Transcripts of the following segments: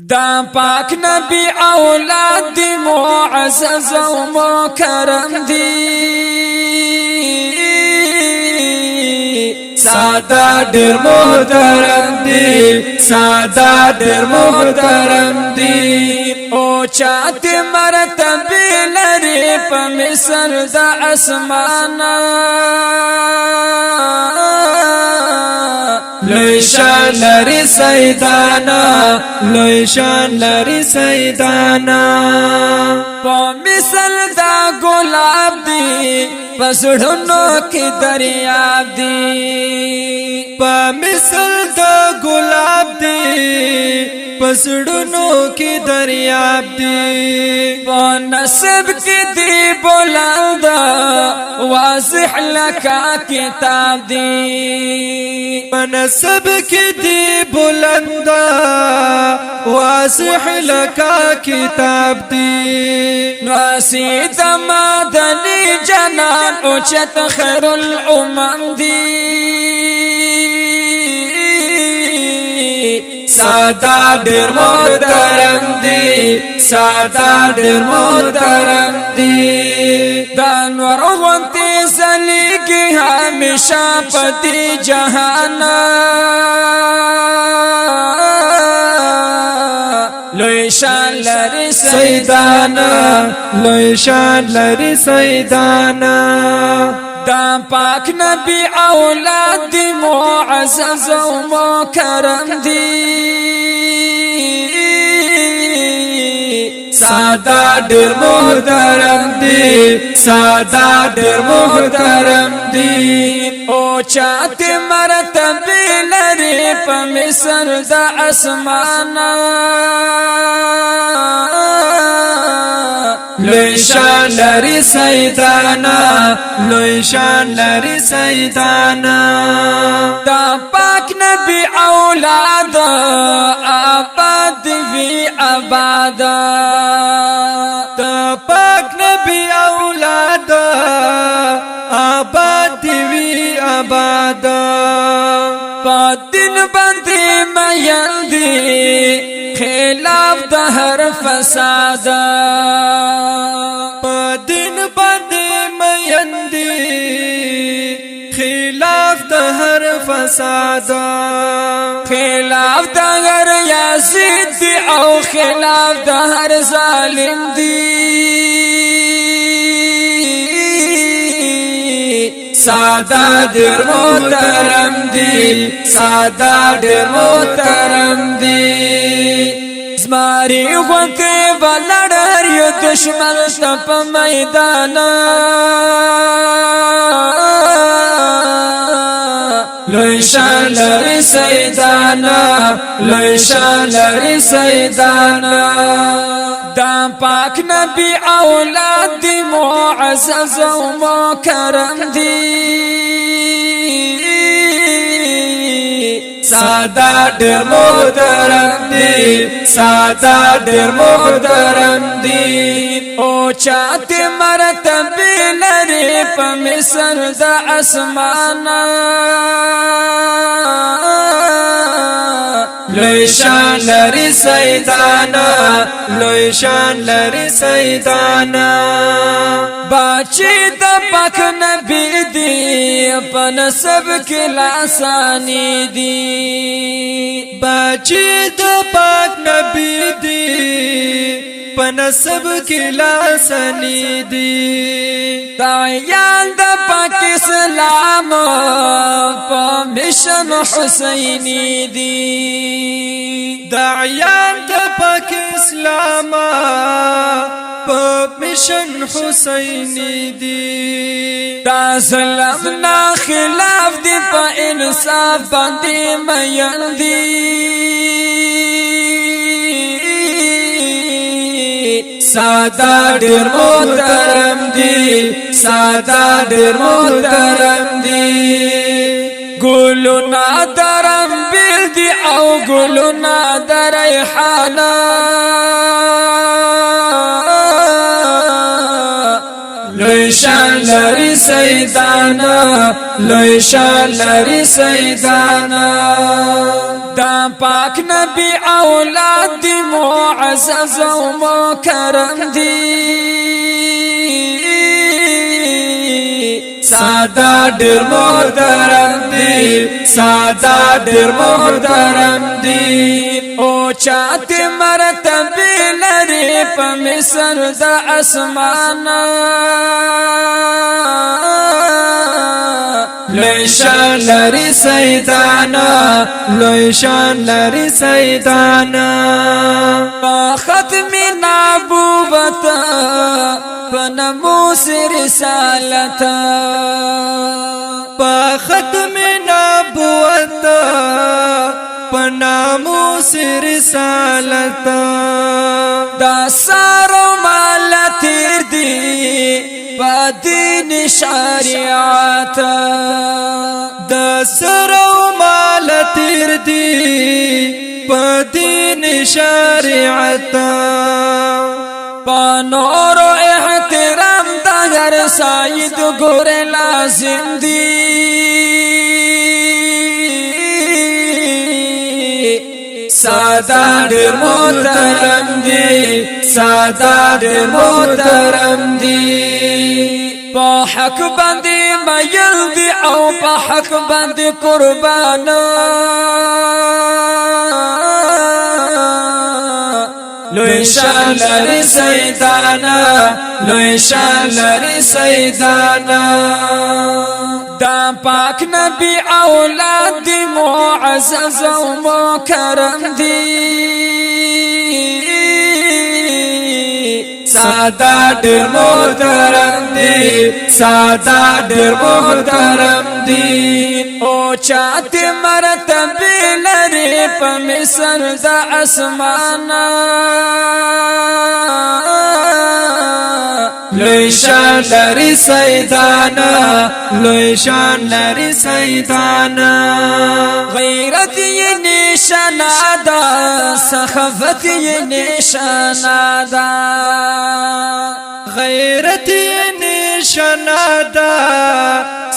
دا پاک نبی اولاد دی معزز و مکرم دی ساده ډیر محترم دی ساده ډیر محترم دی او چات مرتبه لري په مثل د اسمان لوی شان لري سیدانا لوی شان لري سیدانا په مثل دا ګلاب دی پسړونو کې دریاب دی په مثل دا ګلاب دی پسړونو کې دریاب دی په نسب کې دی بلند واضح لکه کتاب دی په نسب کې دی بلند واضح لکه کتاب دی رسید مدنی جنان اوچت خیر الامم دی ساده ډیر محترم دی ساده ډیر محترم دی دا نور غونتی زلیگی همیشه پتی جهان لوی شان لري سیدانا لوی شان لري سیدانا دا پاک نبی اولاد دی معزز و مکرم دی ساده ډیر محترم دی ساده ډیر محترم دی او چات مرتبه لري په مثل د اسمان لوی شان لري سیدانا لوی شان لري سیدانا دا پاک نبی اولاد آباد وی آباد دا پاک نبی اولاد آباد وی آباد پا دین بندی مین دی خلاف د هر فساد په دین باندې مین دی خلاف د هر فساد خلاف د هر یزید دی او خلاف د هر ظالم دی ساده ډیر محترم دی ساده ډیر محترم دی زماری غوکه ولړ هر یو دشمن شپ میدان لوی شان لري سیدانا لوی شان لري سیدانا دا پاک نبی اولاد دی معزز و مکرم دی ساده ډیر محترم دی ساده ډیر محترم دی او چات مرتبه لري په مثل د اسمان لوی شان لري سیدانا لوی شان لري سیدانا باچی د پاک نبی دی په نسب کې لاسانی دی باچی د پاک نبی دی په نسب کې لاسانی دی دایان د پاک اسلام په مشن حسینی دی دایان د پاک اسلام په مشن حسینی دی دا ظلم نا خلاف دی په انصاف باندې مین دی ساده ډیر محترم دی ساده ډیر محترم دی ګلونا درم بیل دی او ګلونا در ریحانا لوی شان لري سیدانا لوی شان لري سیدانا دا پاک نبی اولاد دی معزز و مکرم دی ساده ډیر محترم دی ساده ډیر محترم دی او چات مرتبه لري په مصر د اسمان لوی شان لري سیدانا لوی شان لري سیدانا په ختم نبوت په ناموس رسالت په ختم نبوت په ناموس رسالت دا سارو مال تیر دی په دین شریعت دا سارو مال تیر دی په دین شریعت په نور احترام دا هر سید ګور لازم دی ساده ډیر محترم دی ساده ډیر محترم دی په حق باندې مایل دی او په حق باندې قربان لوی شان لري سیدانا لوی شان لري سیدانا دا پاک نبی اولاد دی معزز و مکرم دی ساده ډیر محترم دی ساده ډیر محترم دی او چات مرتبه لري په مصر د اسمان لوی شان لري سیدانا لوی شان لري سیدانا غیرت یې نشانه ده سخاوت یې نشانه ده غیرت یې نشانه ده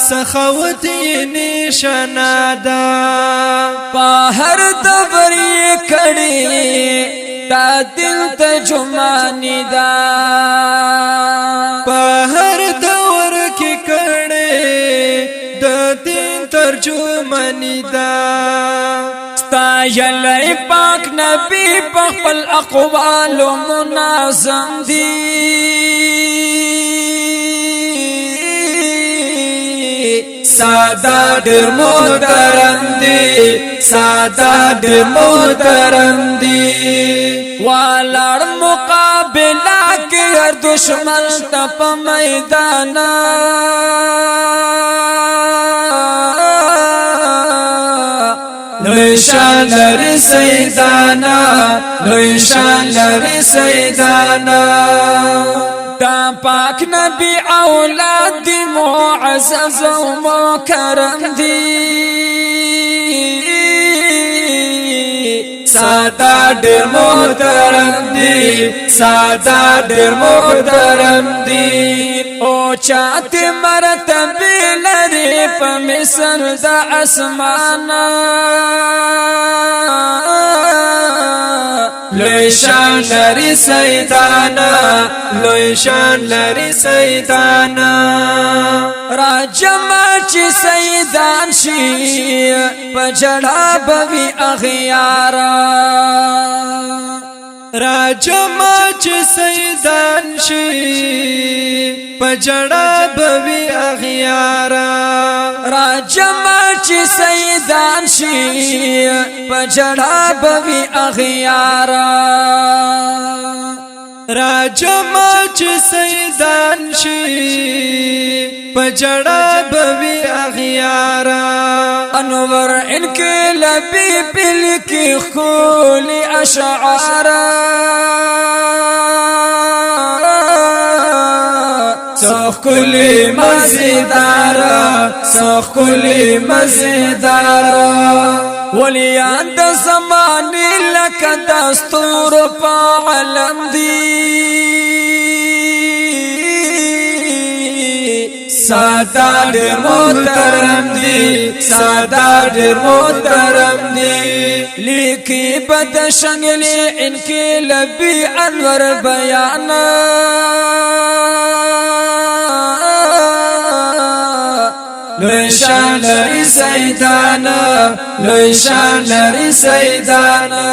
سخاوت یې نشانه ده په هر دور یې کړي دا دل ترجمانی دا په هر دور کې کړي د دین ترجمانی دا ستایلی پاک نبی په خپل اقوال منظم دی ساده ډیر محترم دی ساده ډیر محترم دی والار مقابله کې هر دشمن ته په میدان لوی شان لري سیدانا لوی شان لري سیدانا دا پاک نبی اولاد دی معزز و مکرم دی ساده ډیر محترم دی ساده ډیر محترم دی او چات مرتبه لري په مصر د اسمان لوی شان لري سیدانا لوی شان لري سیدانا راجما چې سیدان شي په جړا بوي اغیارا راجما چې سیدان شي په جړا بوي اغیارا راجما چې سیدان شي په جړا بوي اغیارا راجما چې سیدان شي په جړا بوي اغیارا انور انقلابی بل کی خولی اشعار سخ کلی مزیدار سخ کلی مزیدار ولیان د زمانی لکه دستور په عالم دی سادات ډېر محترم دي سادات ډېر محترم دي لیکي بد شنگلی انقلابی انور بیان لوی شان لري سیدانا لوی شان لري سیدانا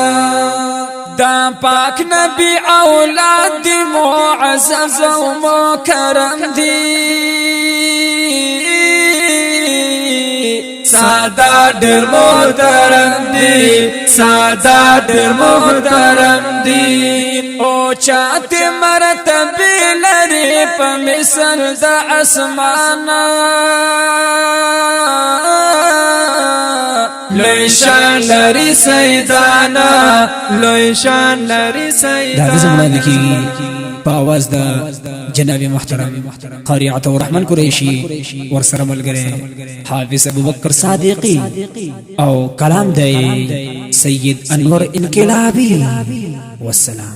دا پاک نبی اولاد دی معزز و مکرم دی سادات ډېر محترم دي سادات ډېر محترم دي او چات مرتبه لري په مثل د اسمان لوی شان لري سیدانا لوی شان لري سیدانا دا زموږ لیکي په आवाज د جناب محترم قاری عطا الرحمن قریشی ورسره ملګری حافظ ابوبکر صادقی او کلام دی سید انور انقلابی والسلام